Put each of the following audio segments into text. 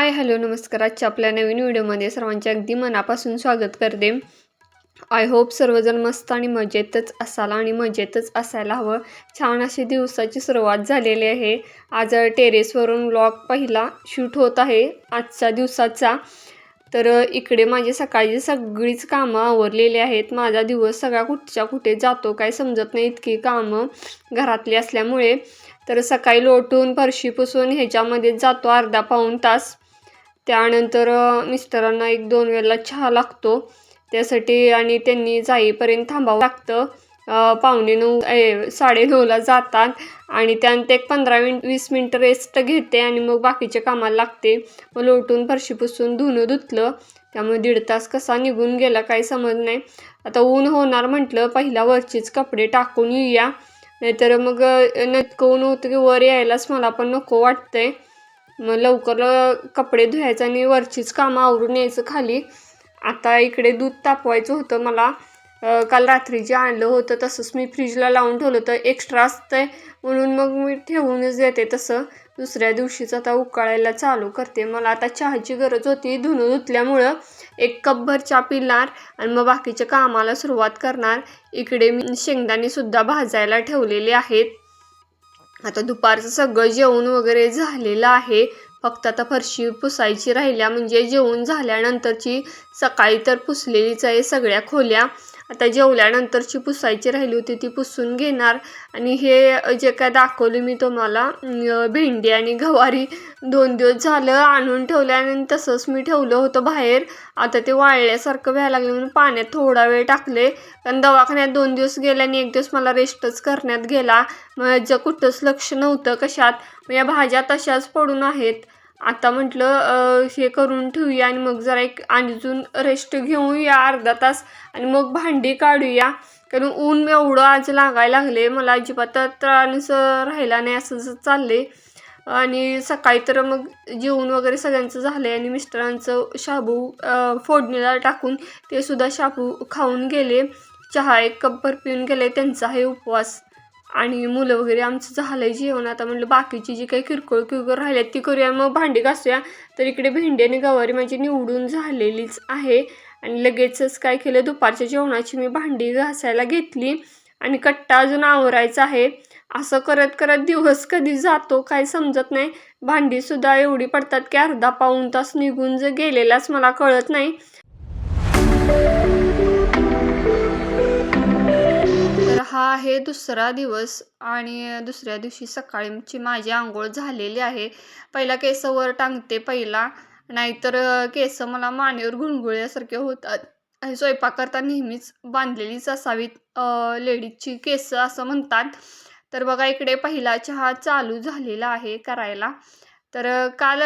Hi hello नमस्कार. आजच्या आपल्या नवीन व्हिडिओमध्ये सर्वांचे अगदी मनापासून स्वागत करते. आय होप सर्वजण मस्त आणि मजेतच असाल आणि मजेतच असायला हवं. छान अशी दिवसाची सुरुवात झालेली आहे. आज टेरेसवरून व्लॉग पहिला शूट होत आहे आजच्या दिवसाचा. तर इकडे माझी सकाळची सगळीच कामं आवरलेली आहेत. माझा दिवस सगळा कुठच्या कुठे जातो काय समजत नाही, इतकी कामं घरातली असल्यामुळे. तर सकाळी लोटून फरशी पुसून ह्याच्यामध्येच जातो अर्धा पाऊण तास. त्यानंतर मिस्टरांना 1-2 वेळेला चहा लागतो त्यासाठी आणि त्यांनी जाईपर्यंत थांबावं लागतं. 8:45-9:30ला जातात आणि त्यानंतर एक 15-20 मिनटं रेस्ट घेते आणि मग बाकीच्या कामाला लागते. मग लोटून फरशी पुसून धुणं धुतलं, त्यामुळे 1.5 तास कसा निघून गेला काही समज नाही. आता ऊन होणार म्हटलं पहिला वरचीच कपडे टाकून येऊया, नाहीतर मग इतकं ऊन होतं की वर यायलाच मला पण नको वाटतंय. मग लवकर कपडे धुवायचं आणि वरचीच कामं आवरून यायचं खाली. आता इकडे दूध तापवायचं होतं मला. काल रात्री जे आणलं होतं तसंच मी फ्रीजला लावून ठेवलं होतं, एक्स्ट्रा असतंय म्हणून मग मी ठेवूनच देते तसं. दुसऱ्या दिवशीच आता उकळायला चालू करते. मला आता चहाची गरज होती धुणं धुतल्यामुळं. 1 कपभर चहा पिणार आणि मग बाकीच्या कामाला सुरुवात करणार. इकडे मी शेंगदाणेसुद्धा भाजायला ठेवलेले आहेत. आता दुपारचं सगळं जेवण वगैरे झालेलं आहे. फक्त आता फरशी पुसायची राहिल्या, म्हणजे जेवण झाल्यानंतरची. सकाळी तर पुसलेलीच आहे सगळ्या खोल्या. आता जेवल्यानंतरची पुसायची राहिली होती ती पुसून घेणार. आणि हे जे काय दाखवलं मी तुम्हाला, भेंडी आणि गवारी 2 दिवस झालं आणून ठेवल्या आणि तसंच मी ठेवलं होतं बाहेर. आता ते वाळल्यासारखं व्हायला लागलं म्हणून पाण्यात थोडा वेळ टाकले, कारण दवाखान्यात 2 दिवस गेले आणि 1 दिवस मला रेस्टच करण्यात गेला. माझं कुठंच लक्ष नव्हतं कशात. या भाज्या तशाच पडून आहेत. आता म्हटलं हे करून ठेवूया आणि मग जरा एक अजून रेस्ट घेऊया अर्धा तास आणि मग भांडी काढूया. कारण ऊन एवढं आज लागायला लागले, मला अजिबात त्रास राहिला नाही असं चालले. आणि सकाळी तर मग जेवण वगैरे सगळ्यांचं झालं आहे आणि मिस्टरांचं शाबू फोडणीला टाकून ते सुद्धा शाबू खाऊन गेले. चहा 1 कपभर पिऊन गेले, त्यांचा आहे उपवास. आणि मुलं वगैरे आमचं झालं आहे जेवण. आता म्हटलं बाकीची जी काही किरकोळ राहिल्या ती करूया, मग भांडी घासूया. तर इकडे भेंडी आणि गवारी माझी निवडून झालेलीच आहे. आणि लगेचच काय केलं, दुपारच्या जेवणाची मी भांडी घासायला घेतली आणि कट्टा अजून आवरायचा आहे. असं करत करत दिवस कधी जातो काय समजत नाही. भांडीसुद्धा एवढी पडतात की अर्धा पाऊण तास निघून गेलेलाच मला कळत नाही. तर हा आहे दुसरा दिवस आणि दुसऱ्या दिवशी सकाळची माझी आंघोळ झालेली आहे. पहिला केस वर टांगते पहिला, नाहीतर केस मला मानेवर गुंगुळल्यासारखे होतात. आणि स्वयंपाक करता नेहमीच बांधलेलीच असावीत लेडीजची केस असं म्हणतात. तर बघा इकडे पहिला चहा चालू झालेला आहे करायला. तर काल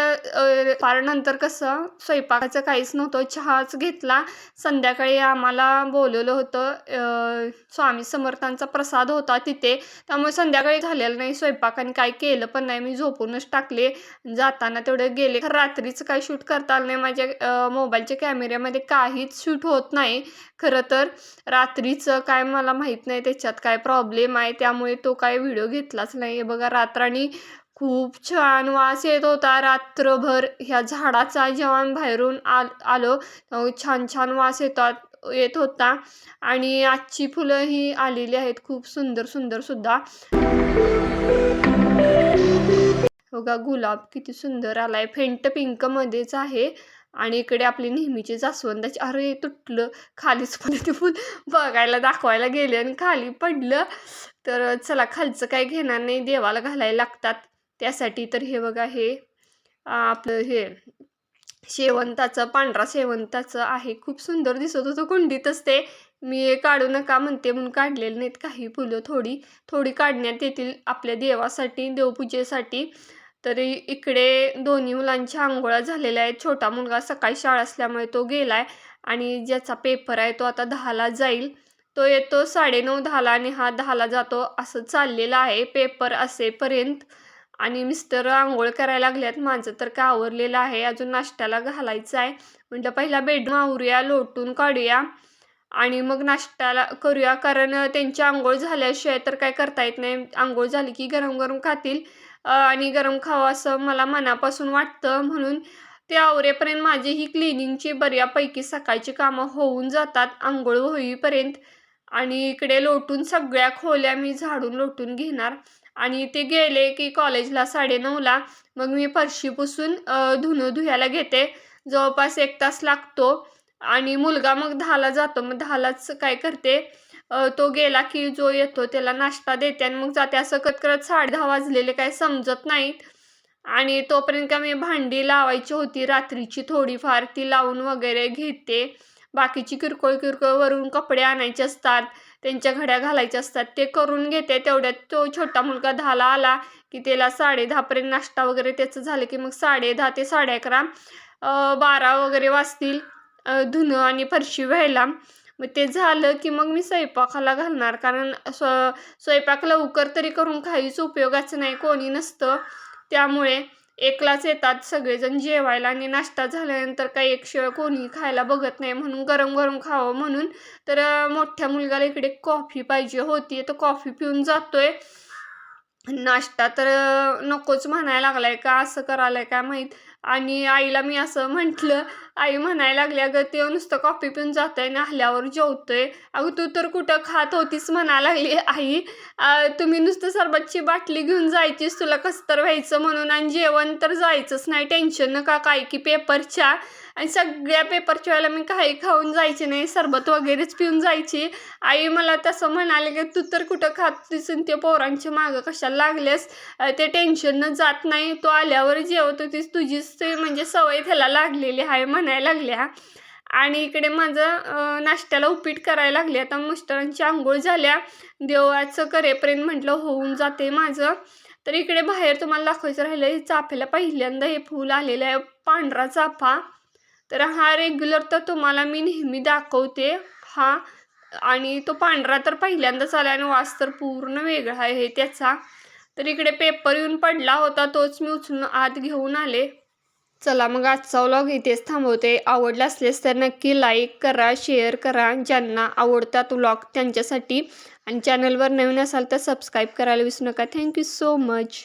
फार नंतर कसं स्वयंपाकाचं काहीच नव्हतं, चहाच घेतला. संध्याकाळी आम्हाला बोलवलं होतं, स्वामी समर्थांचा प्रसाद होता तिथे, त्यामुळे संध्याकाळी झालेलं नाही स्वयंपाक आणि काय केलं पण नाही. मी झोपूनच टाकले. जाताना तेवढं गेले. रात्रीचं काही शूट करता आलं नाही. माझ्या मोबाईलच्या कॅमेऱ्यामध्ये काहीच शूट होत नाही खरं तर. रात्रीचं काय मला माहीत नाही त्याच्यात काय प्रॉब्लेम आहे, त्यामुळे तो काय व्हिडिओ घेतलाच नाही. बघा रात्रानी खूप छान वास येत होता रात्रभर ह्या झाडाचा. जेव्हा बाहेरून आलो छान छान वास येत होता. आणि आजची फुलं ही आलेली आहेत खूप सुंदर सुंदर सुद्धा. बघा गुलाब किती सुंदर आलाय, फेंट पिंक मध्येच आहे. आणि इकडे आपली नेहमीची जास्वंदाची, अरे तुटलं खालीच पण ते फुल बघायला दाखवायला गेले आणि खाली पडलं. तर चला खालचं काय घेणार नाही, देवाला घालायला लागतात त्यासाठी. तर हे बघा हे आपलं हे शेवंताचं, पांढरा शेवंताचं आहे. खूप सुंदर दिसत होतं कुंडीतच ते. मी काढू नका म्हणते म्हणून काढलेलं नाहीत काही फुलं. थोडी थोडी काढण्यात येतील आपल्या देवासाठी, देवपूजेसाठी. तरी इकडे दोन्ही मुलांच्या आंघोळा झालेल्या आहेत. छोटा मुलगा सकाळी शाळा असल्यामुळे तो गेलाय आणि ज्याचा पेपर आहे तो आता 10ला जाईल. तो येतो 9:30-10ला आणि हा 10ला जातो. असं चाललेलं आहे पेपर असेपर्यंत. आणि मिस्टर आंघोळ करायला लागल्यात. माझं तर काय आवरलेलं आहे, अजून नाश्त्याला घालायचं आहे. म्हटलं पहिला बेडरूम आवरूया, लोटून काढूया आणि मग नाश्त्याला करूया, कारण त्यांची आंघोळ झाल्याशिवाय तर काय करता येत नाही. आंघोळ झाली की गरम गरम खातील आणि गरम खावं असं मला मनापासून वाटतं. म्हणून ते आवरेपर्यंत माझी ही क्लिनिंगची बऱ्यापैकी सकाळची कामं होऊन जातात अंघोळ होईपर्यंत. आणि इकडे लोटून सगळ्या खोल्या मी झाडून लोटून घेणार आणि ते गेले की कॉलेजला 9:30ला. मग मी फरशी पुसून धुणं धुवायला घेते. जवळपास 1 तास लागतो आणि मुलगा मग 10ला जातो. मग 10लाच काय करते, तो गेला की जो येतो त्याला नाश्ता देते आणि मग जाते. असं करत 10:30 वाजलेले काय समजत नाहीत. आणि तोपर्यंत का मी भांडी लावायची होती रात्रीची थोडीफार, ती लावून वगैरे घेते. बाकीची किरकोळ वरून कपडे आणायचे असतात, त्यांच्या घड्या घालायच्या असतात, ते करून घेते. तेवढ्यात तो छोटा मुलगा 10ला आला की त्याला 10:30 पर्यंत नाश्ता वगैरे त्याचं झालं की मग 10:30 ते 11:30 12 वगैरे वाजतील धुणं आणि फरशी व्हायला. मग ते झालं की मग मी स्वयंपाकाला घालणार, कारण स्वयंपाक लवकर तरी करून काहीच उपयोगाचं नाही, कोणी नसतं. त्यामुळे एकलाच येतात सगळेजण जेवायला आणि नाश्ता झाल्यानंतर काही एकशिवाय कोणी खायला बघत नाही, म्हणून गरम गरम खावं म्हणून. तर मोठ्या मुलगाला इकडे कॉफी पाहिजे होती, तर कॉफी पिऊन जातोय. नाश्ता तर नकोच म्हणायला लागलाय, का असं करायलाय काय माहीत. आणि आईला मी असं म्हटलं, आई म्हणायला लागली, "अगं ते नुसतं कॉफी पिऊन जातोय आणि आल्यावर जेवतोय." "अगं तू तर कुठं खात होतीस," म्हणायला लागली आई. तुम्ही नुसतं सरबतची बाटली घेऊन जायचीस, तुला कसं तर व्हायचं म्हणून, आणि जेवण तर जायचंच नाही, टेन्शन नका काय की पेपरच्या." आणि सगळ्या पेपरच्या वेळेला मी काही खाऊन जायचे नाही, सरबत वगैरेच पिऊन जायची. आई मला तसं म्हणाले की "तू तर कुठं खातीस आणि ते पोरांच्या मागं कशाला लागलेस, ते टेन्शननं जात नाही, तो आल्यावर जेवत होतीस, तुझीच ते म्हणजे सवय त्याला लागलेली आहे," म्हणायला लागल्या. आणि इकडे माझं नाश्त्याला उपीट करायला लागले. आता मिस्टरांची अंघोळ झाल्या, देवाचं करेपर्यंत म्हटलं होऊन जाते माझं. तर इकडे बाहेर तुम्हाला दाखवायचं राहिलं, हे चाफ्याला पहिल्यांदा हे फूल आलेलं आहे, पांढरा चाफा. तर हा रेग्युलर तर तुम्हाला मी नेहमी दाखवते हा, आणि तो पांढरा तर पहिल्यांदाच आला आणि वास तर पूर्ण वेगळा आहे त्याचा. तर इकडे पेपर येऊन पडला होता, तोच मी उचलून आत घेऊन आले. चला मग आजचा व्लॉग इथेच थांबवते. आवडला असल्यास तर नक्की लाईक करा, शेअर करा ज्यांना आवडतात व्लॉग त्यांच्यासाठी, आणि चॅनलवर नवीन असाल तर सबस्क्राईब करायला विसरू नका. Thank you so much.